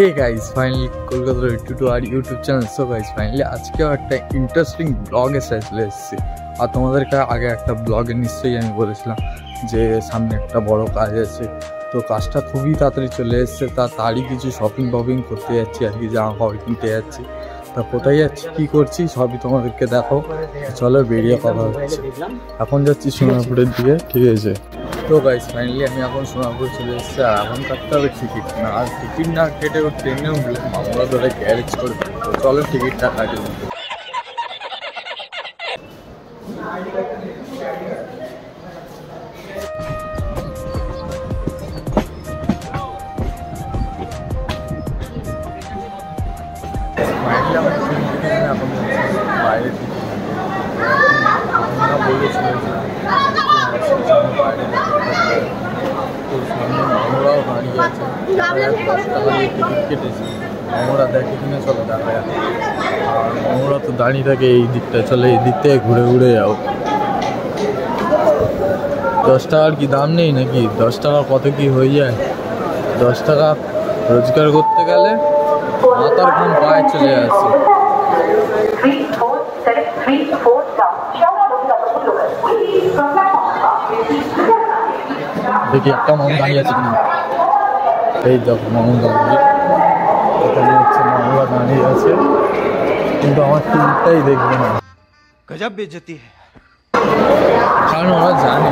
হে guys, finally কলকাতার to our YouTube channel. So guys, finally আজকেও একটা ইন্টারেস্টিং ব্লগের সাথে চলে এসেছি। আর তোমাদেরকে আগে একটা ব্লগে নিশ্চয়ই আমি বলেছিলাম যে সামনে একটা বড় কাজ আছে, তো কাজটা খুবই তাড়াতাড়ি চলে এসছে। তারই কিছু শপিং করতে যাচ্ছি আর কি, জামা কাপড় কিনতে যাচ্ছি। তা কোথায় যাচ্ছি, কী করছি সবই তোমাদেরকে দেখো। চলো বেরিয়ে কথা হচ্ছে। এখন যাচ্ছি সোনারপুরের দিকে, ঠিক আছে। তো গাইস, ফাইনালি আমি এখন সোনারপুর চলে এসেছি। আর এখন কাটতে হবে টিকিট না, আর টিকিট না কেটে ট্রেনে উঠলে আমরা ধরে গ্যারেজ করে তো চলো টিকিটটা কাটি। ফাইনালি আমার ট্রেন থেকে এখন বাইরে বলেছিল বাইরে তো সামনে আমরাও দাঁড়িয়ে আছে, 10 টাকা দিয়ে টিকিট কেটেছি। আমরা দেখে কিনে চলো দেখা যাক। আর আমরা তো দাঁড়িয়ে থাকে এই দিকটা, চলে এই দিক থেকে ঘুরে ঘুরে যাও। 10 টাকার কি দাম নেই নাকি? 10 টাকা কত কি হয়ে যায়? 10 টাকা রোজগার করতে গেলে মাথার ঘাম পায়ে চলে আসে। দেখি একটা মামু দাঁড়িয়ে আছে কিনা। এই দেখো মামু দাঁড়িয়ে, এখানে হচ্ছে মামুরা দাঁড়িয়ে আছে, কিন্তু আমার টিকিটটাই দেখবে না। গজব বেইজ্জতি, কারণ ওরা জানে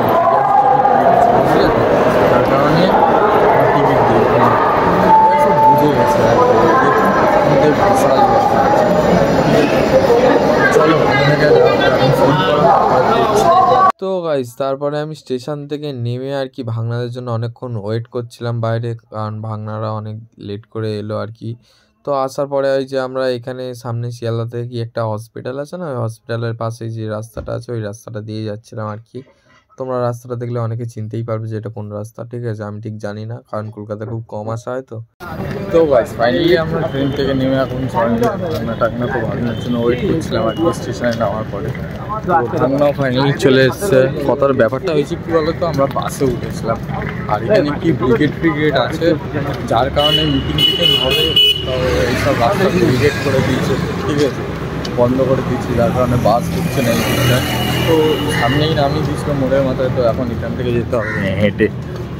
তার কারণে টিকিট দেখবে না। সব বুঝে গেছে বিশাল। চলো ফোন করো। তো গাইস, তারপরে আমি স্টেশন থেকে নেমে আর কি ভাগনাদের জন্য অনেকক্ষণ ওয়েট করছিলাম বাইরে, কারণ ভাগনারা অনেক লেট করে এলো আর কি। তো আসার পরে ওই যে আমরা এখানে সামনে শিয়ালদাতে কি একটা হসপিটাল আছে না, ওই হসপিটালের পাশে যে রাস্তাটা আছে ওই রাস্তাটা দিয়ে যাচ্ছিলাম আর কি। তোমরা রাস্তাটা দেখলে অনেকে চিনতেই পারবে যে এটা কোন রাস্তা, ঠিক আছে। আমি ঠিক জানি না, কারণ কলকাতায় খুব কম আসা হয়। তো গাইস, ফাইনালি আমরা ট্রেন থেকে নেমে এখন টাকনা তো ভাগনার জন্য ওয়েট করছিলাম আর কি স্টেশনে নামার পরে। ভাগনাও ফাইনালি চলে এসছে। কথার ব্যাপারটা হয়েছে কী বলো তো, আমরা বাসে উঠেছিলাম আর এখানে কি ব্রিগেড আছে, যার কারণে মিটিং হবে। তো এইসব রাস্তা ব্রিগেড করে দিয়েছে, ঠিক আছে, বন্ধ করে দিয়েছি, যার কারণে বাস ঢুকছে না এই দিকটায়। তো সামনেই নামিয়ে দিয়েছিল মোড়ের মাথায়, তো এখন এখান থেকে যেতে হবে হেঁটে,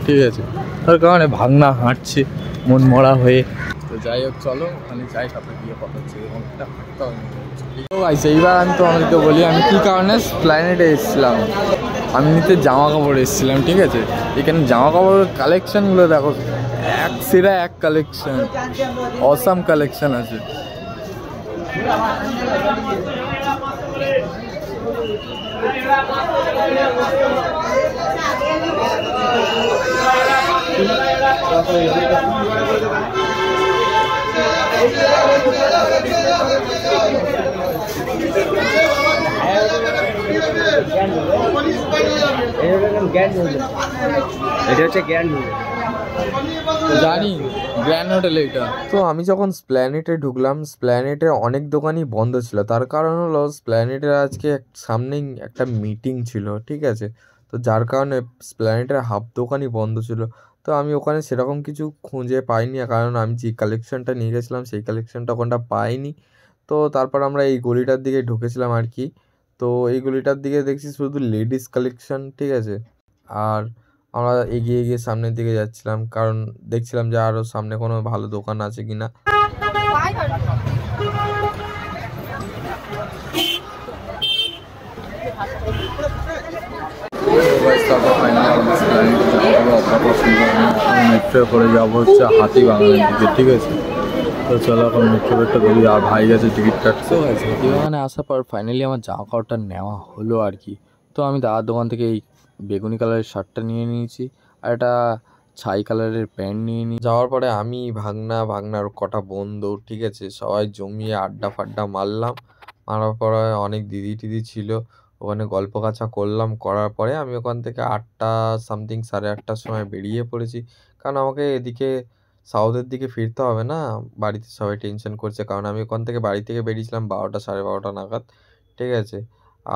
ঠিক আছে। তার কারণে ভাগনা হাঁটছে মন মরা হয়ে। তো যাই হোক, চলো ওখানে যাই, তারপরে গিয়ে কথা হচ্ছে। অনেকটা হাঁটতে হবে। তো গাইস, এইবার আমি তোমাদেরকে বলি আমি কী কারণে এসপ্ল্যানেডে এসেছিলাম। আমি নিতে জামা কাপড় এসেছিলাম, ঠিক আছে। এখানে জামা কাপড়ের কালেকশানগুলো দেখো, এক সেরা এক কালেকশান, অসাম কালেকশান আছে। জানি গ্র্যান্ড হোটেল এটা। তো আমি যখন স্প্ল্যানেটে ঢুকলাম, স্প্ল্যানেটে অনেক দোকানই বন্ধ ছিল। তার কারণ হলো স্প্ল্যানেটের আজকে সামনেই একটা মিটিং ছিল, ঠিক আছে। তো যার কারণে স্প্ল্যানেটের হাফ দোকানই বন্ধ ছিল। তো আমি ওখানে সেরকম কিছু খুঁজে পাইনি, কারণ আমি যে কালেকশনটা নিয়ে গেছিলাম সেই কালেকশনটা ওখানটা পাইনি। তো তারপর আমরা এই গলিটার দিকে ঢুকেছিলাম আর কি। তো এই গলিটার দিকে দেখছি শুধু লেডিস কালেকশন, ঠিক আছে। আর আমরা এগিয়ে এগিয়ে সামনের দিকে যাচ্ছিলাম, কারণ দেখছিলাম যে আরও সামনে কোনো ভালো দোকান আছে কিনা। মেট্রো করে যাবো হচ্ছে হাতিবাগানের দিকে, ঠিক আছে। তো চলো এখন মেট্রোটা ধরি, আর ভাই গেছে টিকিট কাটতে। হাতিবাগানে আসার পর ফাইনালি আমার জামা কাপড়টা নেওয়া হলো আর কি। তো আমি দাদার দোকান থেকে এই বেগুনি কালারের শার্টটা নিয়ে নিয়েছি, আর একটা ছাই কালারের প্যান্ট নিয়ে নিই। যাওয়ার পরে আমি ভাগনার কটা বন্ধু, ঠিক আছে, সবাই জমিয়ে আড্ডা ফাড্ডা মারলাম। মারার পরে অনেক দিদি টিদি ছিল, ওখানে গল্প কাছা করলাম। করার পরে আমি ওখান থেকে 8টা সামথিং 8:30টার সময় বেরিয়ে পড়েছি, কারণ আমাকে এদিকে সাউথের দিকে ফিরতে হবে না। বাড়িতে সবাই টেনশন করছে, কারণ আমি ওখান থেকে বাড়ি থেকে বেরিয়েছিলাম 12টা 12:30 নাগাদ, ঠিক আছে।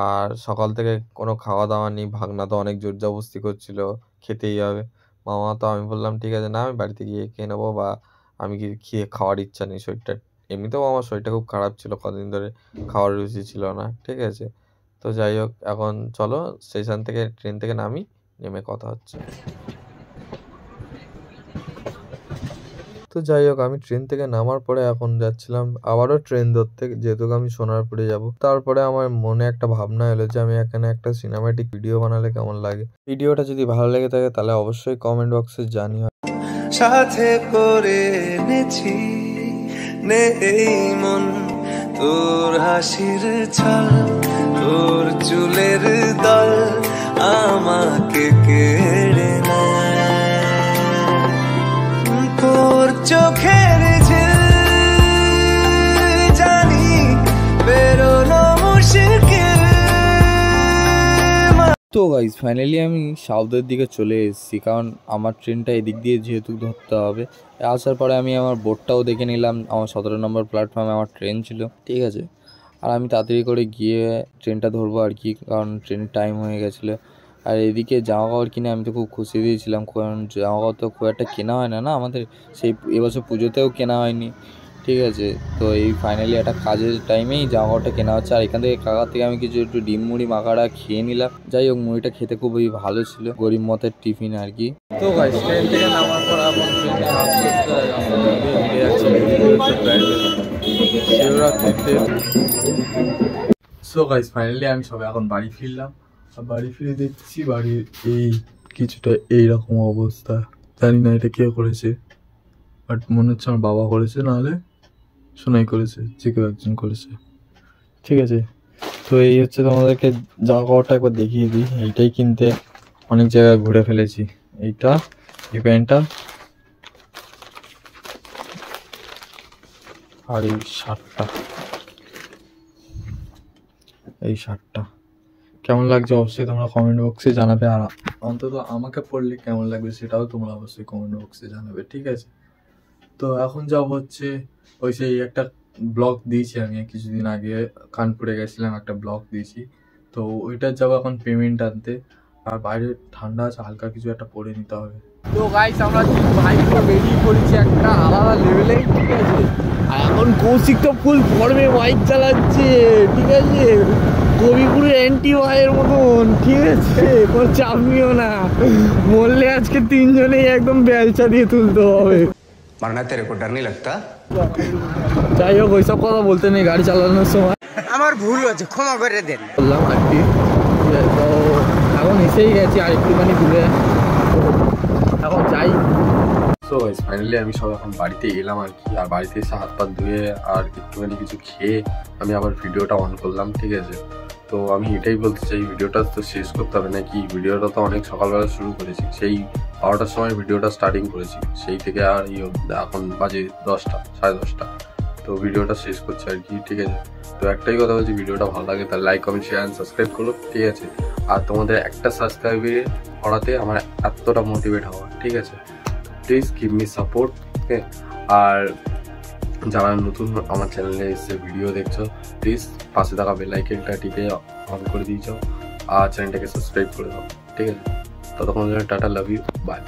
আর সকাল থেকে কোনো খাওয়া দাওয়া নেই। ভাগনা তো অনেক জোর জবরদস্তি করছিল খেতেই হবে। মামা তো, আমি বললাম ঠিক আছে, না আমি বাড়িতে গিয়ে খেয়ে নেবো, বা আমি কি খেয়ে খাওয়ার ইচ্ছা নেই, শরীরটা এমনিতেও আমার শরীরটা খুব খারাপ ছিল, কদিন ধরে খাওয়ার রুচি ছিল না, ঠিক আছে। তো যাই হোক, এখন চলো স্টেশন থেকে ট্রেন থেকে নামি, নেমে কথা হচ্ছে। তো যাই হোক, আমি ট্রেন থেকে নামার পরে এখন যাচ্ছিলাম আবারও ট্রেন ধরতে, যেহেতু আমি সোনারপুরে যাব। তারপরে আমার মনে একটা ভাবনা এলো যে আমি এখানে একটা সিনেম্যাটিক ভিডিও বানালে কেমন লাগে। ভিডিওটা যদি ভালো লেগে থাকে তাহলে অবশ্যই কমেন্ট বক্সে জানিও। সাথে করে এনেছি নে এই মন, তোর হাসির ছল, তোর চুলের দল আমাকে কেড়ে নেয়, তোর চোখের ঝিল জানি বেরোনো মুশকিল। তো গাইজ ফাইনালি আমি সাউথের দিকে চলে এসেছি, কারণ আমার ট্রেনটা এদিক দিয়ে যেহেতু ধরতে হবে। আসার পরে আমি আমার বোর্ডটাও দেখে নিলাম, আমার 17 নম্বর প্ল্যাটফর্মে আমার ট্রেন ছিল, ঠিক আছে। আর আমি তাড়াতাড়ি করে গিয়ে ট্রেনটা ধরবো আর কি, কারণ ট্রেনের টাইম হয়ে গেছিলো। আর এদিকে জামা কাপড় কিনে আমি তো খুব খুশি দিয়েছিলাম, কারণ জামা কাপড় তো খুব একটা কেনা হয় না আমাদের, সেই এবছর পুজোতেও কেনা হয়নি, ঠিক আছে। তো এই ফাইনালি একটা কাজের টাইমেই জামা কাপড়টা কেনা হচ্ছে। আর এখান থেকে কাকার থেকে আমি কিছু একটু ডিম মুড়ি মাখাটা খেয়ে নিলাম। যাই হোক, মুড়িটা খেতে খুবই ভালো ছিল, গরিব মতের টিফিন আর কি। তো গাইস, ট্রেন থেকে নামার পর এখন ট্রেনে শিবরাত্রিতে। সো গাইস ফাইনালি আমি সবাই এখন বাড়ি ফিরলাম। বাড়ি ফিরে দেখছি বাড়ির এই কিছুটা এইরকম অবস্থা। জানি না এটা কে করেছে, বাট মনে হচ্ছে আমার বাবা করেছে, নাহলে সোনাই করেছে, যে কেউ একজন করেছে, ঠিক আছে। তো এই হচ্ছে, তোমাদেরকে জামা কাপড়টা একবার দেখিয়ে দিই। এইটাই কিনতে অনেক জায়গায় ঘুরে ফেলেছি, এইটা, এই প্যান্টটা আর এই শার্টটা। এই শার্টটা কেমন লাগছে অবশ্যই তোমরা কমেন্ট বক্সে জানাবে, আর অন্তত আমাকে পড়লে কেমন লাগবে সেটাও তোমরা অবশ্যই কমেন্ট বক্সে জানাবে, ঠিক আছে। তো এখন যাব হচ্ছে ওই সেই একটা ব্লগ দিয়েছি আমি কিছুদিন আগে, কানপুরে গেছিলাম, একটা ব্লগ দিয়েছি। তো ওইটার যাবো এখন পেমেন্ট আনতে। আর বাইরে ঠান্ডা আছে, হালকা কিছু একটা পরে নিতে হবে। তো গাইস, আমরা বাইক বেরিয়ে পড়েছি একটা আলাদা লেভেলে, ঠিক আছে। আর এখন কৌশিক তো ফুল ফর্মে বাইক চালাচ্ছে, ঠিক আছে, কবিপুরের অ্যান্টি ভাইয়ের মতন, ঠিক আছে। কোনো চাপ নিও না, বললে আজকে তিনজনেই একদম বেলচা দিয়ে তুলতে হবে। মারনা তেরে কো ডর নেই লাগতা। যাই হোক, ওইসব কথা বলতে নেই গাড়ি চালানোর সময়, আমার ভুল হয়েছে, ক্ষমা করে দেন। বললাম আর কি। তো এখন এসেই গেছি আর একটুখানি দূরে, এখন যাই। সো গাইস ফাইনালি আমি সব এখন বাড়িতে এলাম আর কি। আর বাড়িতে এসে হাত পা ধুয়ে আর একটুখানি কিছু খেয়ে আমি আবার ভিডিওটা অন করলাম, ঠিক আছে। তো আমি এটাই বলতে চাই, ভিডিওটা তো শেষ করতে হবে নাকি। ভিডিওটা তো অনেক সকালবেলা শুরু করেছি, সেই 12টার সময় ভিডিওটা স্টার্টিং করেছি, সেই থেকে আর এখন বাজে 10টা, 10:30। তো ভিডিওটা শেষ করছি আর কি, ঠিক আছে। তো একটাই কথা বলছি, ভিডিওটা ভালো লাগে তাহলে like, comment, share and subscribe করো, ঠিক আছে। আর তোমাদের একটা সাবস্ক্রাইবে করাতে আমার এতটা মোটিভেট হওয়া, ঠিক আছে। প্লিজ গিভ মি সাপোর্ট, ওকে। আর যারা নতুন আমার চ্যানেলে এসে ভিডিও দেখছো, প্লিজ পাশে থাকা বেল আইকনটা টিপে অন করে দিয়েছো আর চ্যানেলটাকে সাবস্ক্রাইব করে দাও, ঠিক আছে। ততক্ষণ টাটা, লাভ ইউ, বাই।